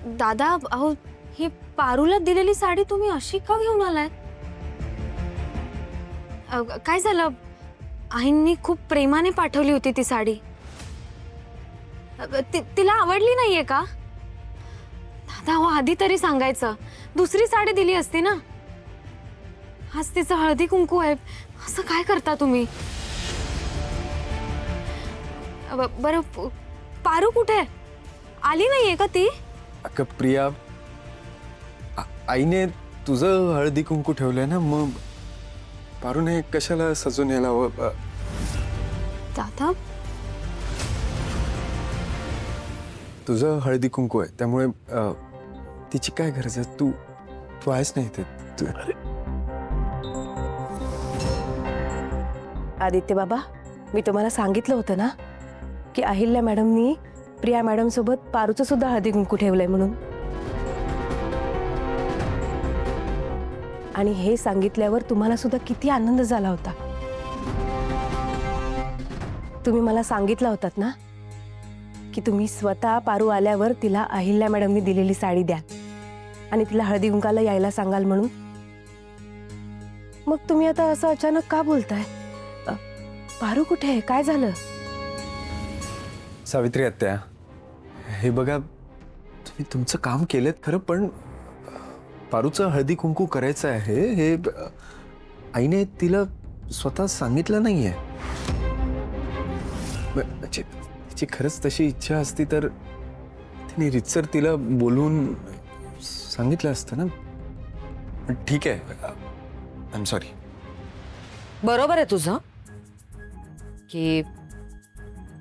दादा अहो ही पारूला दिलेली साडी तुम्ही अशी का घेऊन आलाय? काय झालं? आईंनी खूप प्रेमाने पाठवली होती ती साडी. तिला आवडली नाहीये का? दादा हो आधी तरी सांगायचं, दुसरी साडी दिली असती ना. आज तिचं हळदी कुंकू आहे, असं काय करता तुम्ही? बरं पारू कुठे? आली नाहीये का ती? अगं प्रिया, आईने तुझं हळदी कुंकू ठेवलंय ना, मग पारूने कशाला सजून यायला हवं? दादा तुझं हळदी कुंकू आहे त्यामुळे तिची काय गरज आहे? तू तू आहेस नाही ते. आदित्य बाबा, मी तुम्हाला सांगितलं होतं ना की अहिल्या मॅडमनी प्रिया मॅडम सोबत पारूचं सुद्धा हळदी कुंकू ठेवलंय म्हणून. आणि हे सांगितल्यावर तुम्हाला सुद्धा किती आनंद झाला होता. तुम्ही मला सांगितलं होतात ना की तुम्ही स्वतः पारू आल्यावर तिला अहिल्या मॅडमनी दिलेली साडी द्या आणि तिला हळदी कुंकाला यायला सांगाल म्हणून. मग तुम्ही आता असं अचानक का बोलताय? पारू कुठे आहे? काय झालं? सावित्री आत्या, हे बघा, तुम्ही तुमचं काम केलेत खरं, पण पारूचं हळदी कुंकू करायचं आहे हे आईने तिला स्वतः सांगितलं नाहीये. तिची खरंच तशी इच्छा असती तर तिने रितसर तिला बोलून सांगितलं असतं ना. ठीक आहे, आय एम सॉरी. बरोबर आहे तुझं की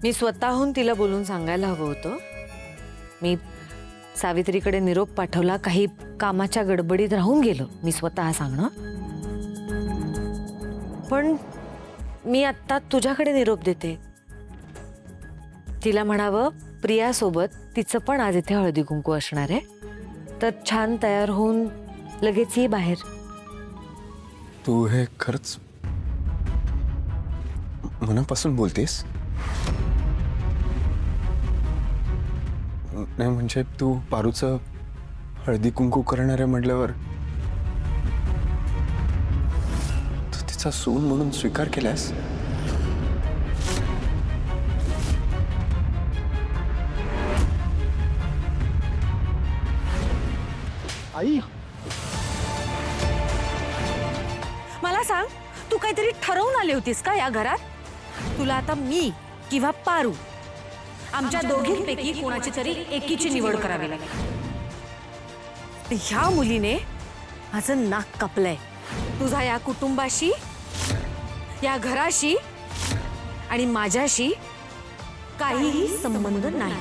मी स्वतःहून तिला बोलून सांगायला हवं होतं. मी सावित्रीकडे निरोप पाठवला, काही कामाच्या गडबडीत राहून गेलो मी स्वतः सांगणं. पण मी आत्ता तुझ्याकडे निरोप देते. तिला म्हणावं प्रियासोबत तिचं पण आज इथे हळदी कुंकू असणार आहे, तर छान तयार होऊन लगेच ये बाहेर. तू हे खरंच मनापासून बोलतेस? नाही म्हणजे तू पारूचं हळदी कुंकू करणार आहे म्हटल्यावर तू तिचा सून म्हणून स्वीकार केलास? आई, मला सांग, तू काहीतरी ठरवून आली होतीस का या घरात? तुला आता मी किंवा पारू आमच्या दोघींपैकी कोणाची तरी एकीची निवड करावी लागेल. ह्या मुलीने माझं नाक कापलंय. तुझा या कुटुंबाशी, या घराशी आणि माझ्याशी काहीही संबंध नाही.